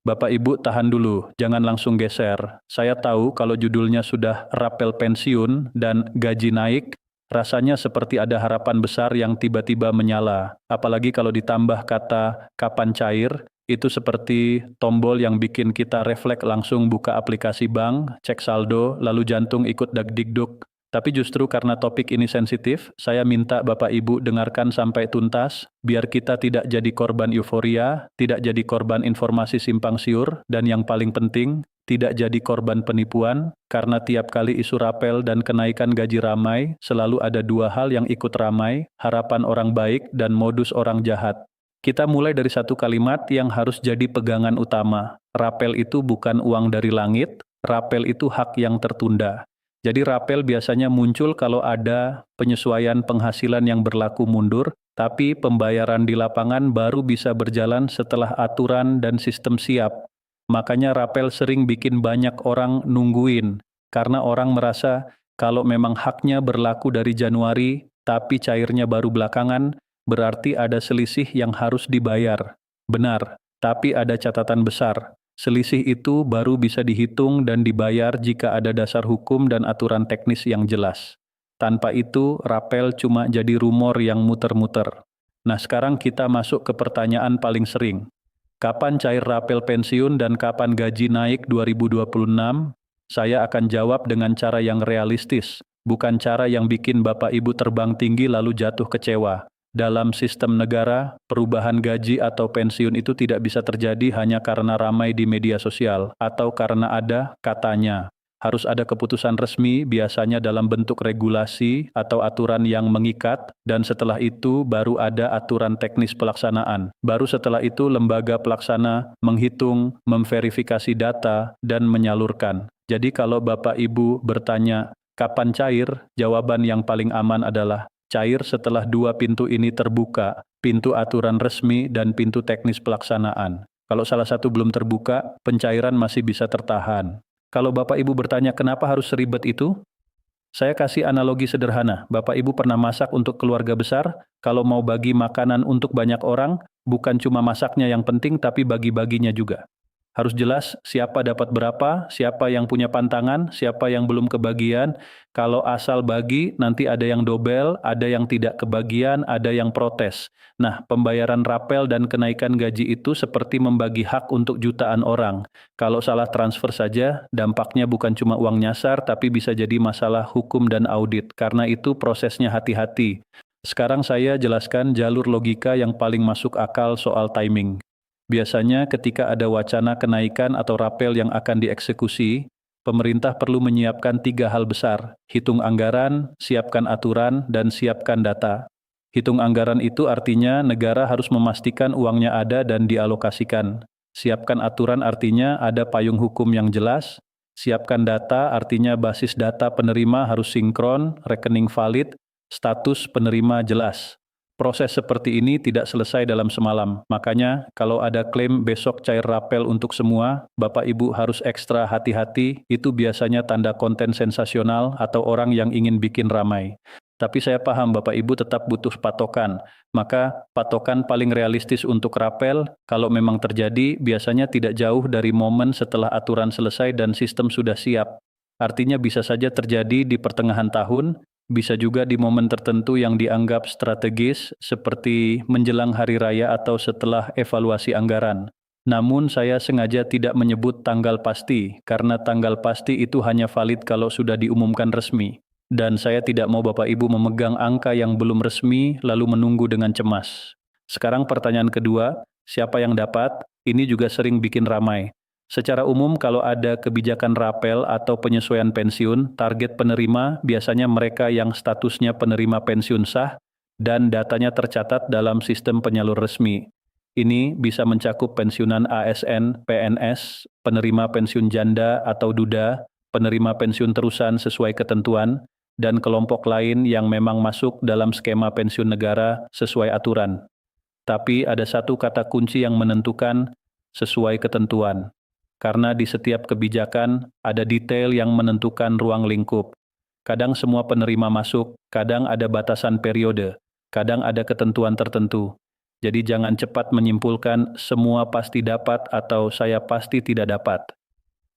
Bapak Ibu tahan dulu, jangan langsung geser. Saya tahu kalau judulnya sudah rapel pensiun dan gaji naik, rasanya seperti ada harapan besar yang tiba-tiba menyala. Apalagi kalau ditambah kata kapan cair, itu seperti tombol yang bikin kita refleks langsung buka aplikasi bank, cek saldo, lalu jantung ikut dagdikduk. Tapi justru karena topik ini sensitif, saya minta Bapak Ibu dengarkan sampai tuntas, biar kita tidak jadi korban euforia, tidak jadi korban informasi simpang siur, dan yang paling penting, tidak jadi korban penipuan, karena tiap kali isu rapel dan kenaikan gaji ramai, selalu ada dua hal yang ikut ramai, harapan orang baik dan modus orang jahat. Kita mulai dari satu kalimat yang harus jadi pegangan utama. Rapel itu bukan uang dari langit, rapel itu hak yang tertunda. Jadi rapel biasanya muncul kalau ada penyesuaian penghasilan yang berlaku mundur, tapi pembayaran di lapangan baru bisa berjalan setelah aturan dan sistem siap. Makanya rapel sering bikin banyak orang nungguin, karena orang merasa kalau memang haknya berlaku dari Januari, tapi cairnya baru belakangan, berarti ada selisih yang harus dibayar. Benar, tapi ada catatan besar. Selisih itu baru bisa dihitung dan dibayar jika ada dasar hukum dan aturan teknis yang jelas. Tanpa itu, rapel cuma jadi rumor yang muter-muter. Nah, sekarang kita masuk ke pertanyaan paling sering. Kapan cair rapel pensiun dan kapan gaji naik 2026? Saya akan jawab dengan cara yang realistis, bukan cara yang bikin Bapak Ibu terbang tinggi lalu jatuh kecewa. Dalam sistem negara, perubahan gaji atau pensiun itu tidak bisa terjadi hanya karena ramai di media sosial atau karena ada katanya. Harus ada keputusan resmi, biasanya dalam bentuk regulasi atau aturan yang mengikat, dan setelah itu baru ada aturan teknis pelaksanaan. Baru setelah itu lembaga pelaksana menghitung, memverifikasi data, dan menyalurkan. Jadi kalau Bapak Ibu bertanya, kapan cair? Jawaban yang paling aman adalah cair setelah dua pintu ini terbuka, pintu aturan resmi dan pintu teknis pelaksanaan. Kalau salah satu belum terbuka, pencairan masih bisa tertahan. Kalau Bapak Ibu bertanya kenapa harus seribet itu? Saya kasih analogi sederhana. Bapak Ibu pernah masak untuk keluarga besar, kalau mau bagi makanan untuk banyak orang, bukan cuma masaknya yang penting tapi bagi-baginya juga. Harus jelas siapa dapat berapa, siapa yang punya pantangan, siapa yang belum kebagian. Kalau asal bagi, nanti ada yang dobel, ada yang tidak kebagian, ada yang protes. Nah, pembayaran rapel dan kenaikan gaji itu seperti membagi hak untuk jutaan orang. Kalau salah transfer saja, dampaknya bukan cuma uang nyasar, tapi bisa jadi masalah hukum dan audit. Karena itu prosesnya hati-hati. Sekarang saya jelaskan jalur logika yang paling masuk akal soal timing. Biasanya ketika ada wacana kenaikan atau rapel yang akan dieksekusi, pemerintah perlu menyiapkan tiga hal besar, hitung anggaran, siapkan aturan, dan siapkan data. Hitung anggaran itu artinya negara harus memastikan uangnya ada dan dialokasikan. Siapkan aturan artinya ada payung hukum yang jelas. Siapkan data artinya basis data penerima harus sinkron, rekening valid, status penerima jelas. Proses seperti ini tidak selesai dalam semalam. Makanya, kalau ada klaim besok cair rapel untuk semua, Bapak Ibu harus ekstra hati-hati, itu biasanya tanda konten sensasional atau orang yang ingin bikin ramai. Tapi saya paham Bapak Ibu tetap butuh patokan. Maka, patokan paling realistis untuk rapel, kalau memang terjadi, biasanya tidak jauh dari momen setelah aturan selesai dan sistem sudah siap. Artinya bisa saja terjadi di pertengahan tahun, bisa juga di momen tertentu yang dianggap strategis seperti menjelang hari raya atau setelah evaluasi anggaran. Namun saya sengaja tidak menyebut tanggal pasti, karena tanggal pasti itu hanya valid kalau sudah diumumkan resmi. Dan saya tidak mau Bapak Ibu memegang angka yang belum resmi lalu menunggu dengan cemas. Sekarang pertanyaan kedua, siapa yang dapat? Ini juga sering bikin ramai. Secara umum kalau ada kebijakan rapel atau penyesuaian pensiun, target penerima biasanya mereka yang statusnya penerima pensiun sah dan datanya tercatat dalam sistem penyalur resmi. Ini bisa mencakup pensiunan ASN, PNS, penerima pensiun janda atau duda, penerima pensiun terusan sesuai ketentuan, dan kelompok lain yang memang masuk dalam skema pensiun negara sesuai aturan. Tapi ada satu kata kunci yang menentukan sesuai ketentuan. Karena di setiap kebijakan ada detail yang menentukan ruang lingkup. Kadang semua penerima masuk, kadang ada batasan periode, kadang ada ketentuan tertentu. Jadi jangan cepat menyimpulkan semua pasti dapat atau saya pasti tidak dapat.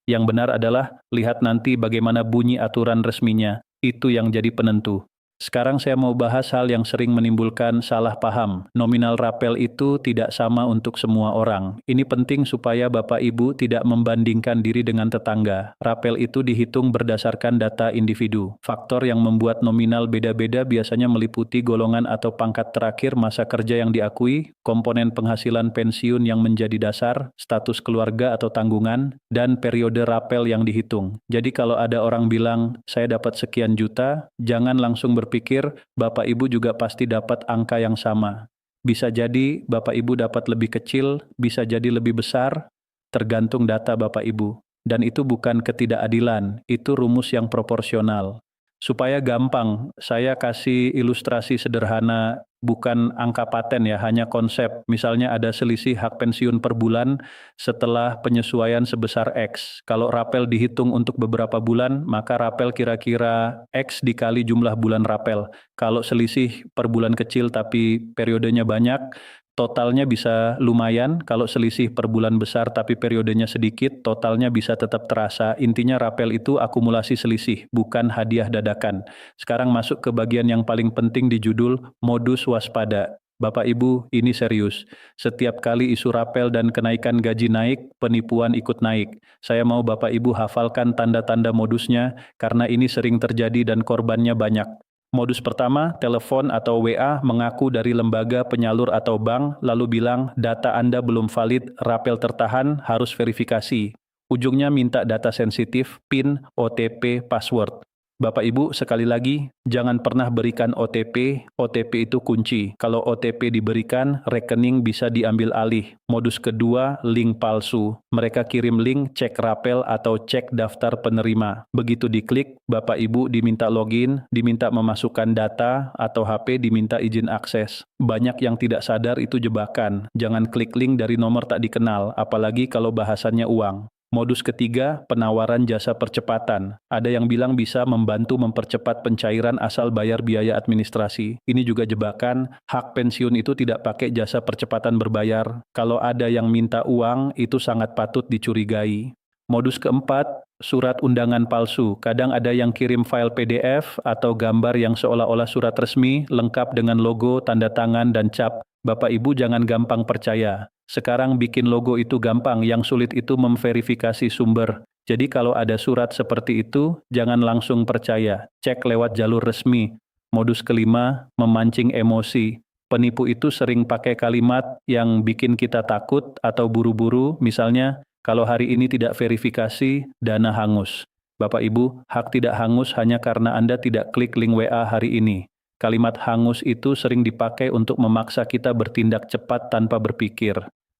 Yang benar adalah lihat nanti bagaimana bunyi aturan resminya. Itu yang jadi penentu. Sekarang saya mau bahas hal yang sering menimbulkan salah paham. Nominal rapel itu tidak sama untuk semua orang. Ini penting supaya Bapak Ibu tidak membandingkan diri dengan tetangga. Rapel itu dihitung berdasarkan data individu. Faktor yang membuat nominal beda-beda biasanya meliputi golongan atau pangkat terakhir, masa kerja yang diakui, komponen penghasilan pensiun yang menjadi dasar, status keluarga atau tanggungan, dan periode rapel yang dihitung. Jadi kalau ada orang bilang, saya dapat sekian juta, jangan langsung berpikir Bapak Ibu juga pasti dapat angka yang sama. Bisa jadi Bapak Ibu dapat lebih kecil, bisa jadi lebih besar, tergantung data Bapak Ibu. Dan itu bukan ketidakadilan, itu rumus yang proporsional. Supaya gampang, saya kasih ilustrasi sederhana, bukan angka paten ya, hanya konsep. Misalnya ada selisih hak pensiun per bulan setelah penyesuaian sebesar X. Kalau rapel dihitung untuk beberapa bulan, maka rapel kira-kira X dikali jumlah bulan rapel. Kalau selisih per bulan kecil tapi periodenya banyak, totalnya bisa lumayan. Kalau selisih per bulan besar tapi periodenya sedikit, totalnya bisa tetap terasa. Intinya rapel itu akumulasi selisih, bukan hadiah dadakan. Sekarang masuk ke bagian yang paling penting di judul, modus waspada. Bapak Ibu, ini serius. Setiap kali isu rapel dan kenaikan gaji naik, penipuan ikut naik. Saya mau Bapak Ibu hafalkan tanda-tanda modusnya, karena ini sering terjadi dan korbannya banyak. Modus pertama, telepon atau WA mengaku dari lembaga penyalur atau bank, lalu bilang data Anda belum valid, rapel tertahan, harus verifikasi. Ujungnya minta data sensitif, PIN, OTP, password. Bapak Ibu, sekali lagi, jangan pernah berikan OTP. OTP itu kunci. Kalau OTP diberikan, rekening bisa diambil alih. Modus kedua, link palsu. Mereka kirim link, cek rapel atau cek daftar penerima. Begitu diklik, Bapak Ibu diminta login, diminta memasukkan data, atau HP diminta izin akses. Banyak yang tidak sadar itu jebakan. Jangan klik link dari nomor tak dikenal, apalagi kalau bahasannya uang. Modus ketiga, penawaran jasa percepatan. Ada yang bilang bisa membantu mempercepat pencairan asal bayar biaya administrasi. Ini juga jebakan, hak pensiun itu tidak pakai jasa percepatan berbayar. Kalau ada yang minta uang, itu sangat patut dicurigai. Modus keempat, surat undangan palsu. Kadang ada yang kirim file PDF atau gambar yang seolah-olah surat resmi, lengkap dengan logo, tanda tangan, dan cap. Bapak Ibu jangan gampang percaya. Sekarang bikin logo itu gampang, yang sulit itu memverifikasi sumber. Jadi kalau ada surat seperti itu, jangan langsung percaya. Cek lewat jalur resmi. Modus kelima, memancing emosi. Penipu itu sering pakai kalimat yang bikin kita takut atau buru-buru, misalnya, kalau hari ini tidak verifikasi, dana hangus. Bapak Ibu, hak tidak hangus hanya karena Anda tidak klik link WA hari ini. Kalimat hangus itu sering dipakai untuk memaksa kita bertindak cepat tanpa berpikir.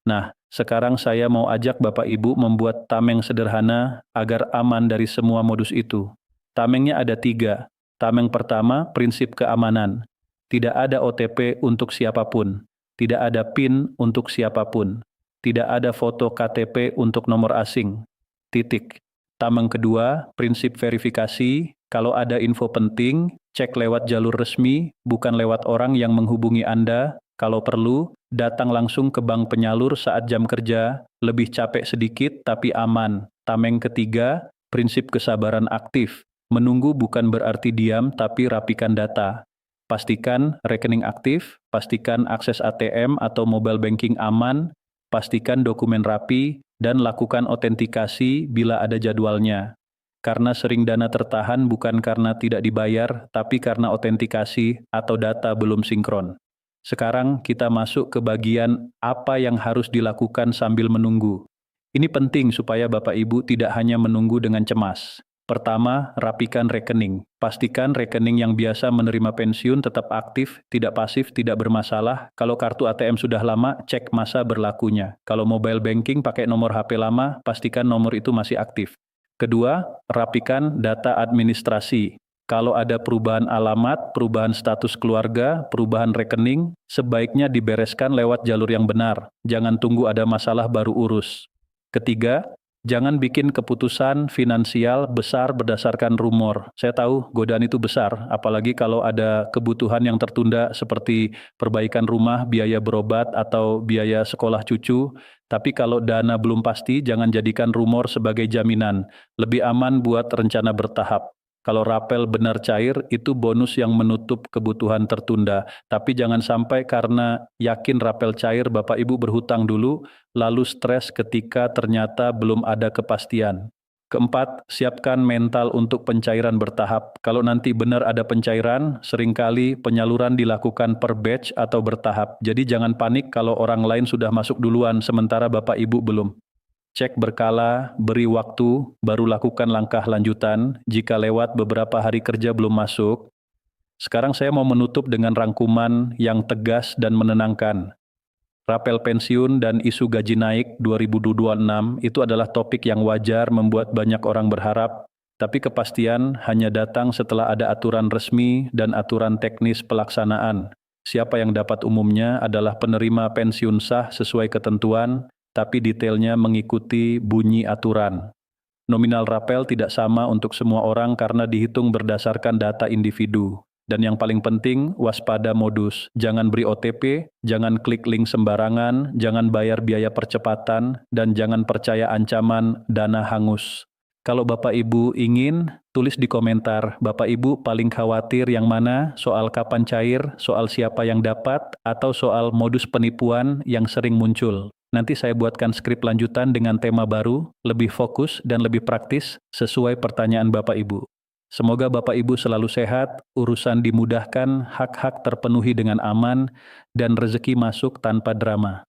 Nah, sekarang saya mau ajak Bapak Ibu membuat tameng sederhana agar aman dari semua modus itu. Tamengnya ada 3. Tameng pertama, prinsip keamanan. Tidak ada OTP untuk siapapun. Tidak ada PIN untuk siapapun. Tidak ada foto KTP untuk nomor asing. Titik. Tameng kedua, prinsip verifikasi. Kalau ada info penting, cek lewat jalur resmi, bukan lewat orang yang menghubungi Anda. Kalau perlu, datang langsung ke bank penyalur saat jam kerja, lebih capek sedikit tapi aman. Tameng ketiga, prinsip kesabaran aktif. Menunggu bukan berarti diam tapi rapikan data. Pastikan rekening aktif, pastikan akses ATM atau mobile banking aman, pastikan dokumen rapi, dan lakukan autentikasi bila ada jadwalnya. Karena sering dana tertahan bukan karena tidak dibayar, tapi karena autentikasi atau data belum sinkron. Sekarang kita masuk ke bagian apa yang harus dilakukan sambil menunggu. Ini penting supaya Bapak Ibu tidak hanya menunggu dengan cemas. Pertama, rapikan rekening. Pastikan rekening yang biasa menerima pensiun tetap aktif, tidak pasif, tidak bermasalah. Kalau kartu ATM sudah lama, cek masa berlakunya. Kalau mobile banking pakai nomor HP lama, pastikan nomor itu masih aktif. Kedua, rapikan data administrasi. Kalau ada perubahan alamat, perubahan status keluarga, perubahan rekening, sebaiknya dibereskan lewat jalur yang benar. Jangan tunggu ada masalah baru urus. Ketiga, Jangan bikin keputusan finansial besar berdasarkan rumor. Saya tahu godaan itu besar, apalagi kalau ada kebutuhan yang tertunda seperti perbaikan rumah, biaya berobat, atau biaya sekolah cucu. Tapi kalau dana belum pasti, jangan jadikan rumor sebagai jaminan. Lebih aman buat rencana bertahap. Kalau rapel benar cair, itu bonus yang menutup kebutuhan tertunda. Tapi jangan sampai karena yakin rapel cair, Bapak Ibu berhutang dulu, lalu stres ketika ternyata belum ada kepastian. Keempat, siapkan mental untuk pencairan bertahap. Kalau nanti benar ada pencairan, seringkali penyaluran dilakukan per batch atau bertahap. Jadi jangan panik kalau orang lain sudah masuk duluan, sementara Bapak Ibu belum. Cek berkala, beri waktu, baru lakukan langkah lanjutan. Jika lewat beberapa hari kerja belum masuk, sekarang saya mau menutup dengan rangkuman yang tegas dan menenangkan. Rapel pensiun dan isu gaji naik 2026 itu adalah topik yang wajar membuat banyak orang berharap, tapi kepastian hanya datang setelah ada aturan resmi dan aturan teknis pelaksanaan. Siapa yang dapat umumnya adalah penerima pensiun sah sesuai ketentuan, tapi detailnya mengikuti bunyi aturan. Nominal rapel tidak sama untuk semua orang karena dihitung berdasarkan data individu. Dan yang paling penting, waspada modus. Jangan beri OTP, jangan klik link sembarangan, jangan bayar biaya percepatan, dan jangan percaya ancaman dana hangus. Kalau Bapak Ibu ingin, tulis di komentar, Bapak Ibu paling khawatir yang mana, soal kapan cair, soal siapa yang dapat, atau soal modus penipuan yang sering muncul. Nanti saya buatkan skrip lanjutan dengan tema baru, lebih fokus dan lebih praktis, sesuai pertanyaan Bapak Ibu. Semoga Bapak Ibu selalu sehat, urusan dimudahkan, hak-hak terpenuhi dengan aman, dan rezeki masuk tanpa drama.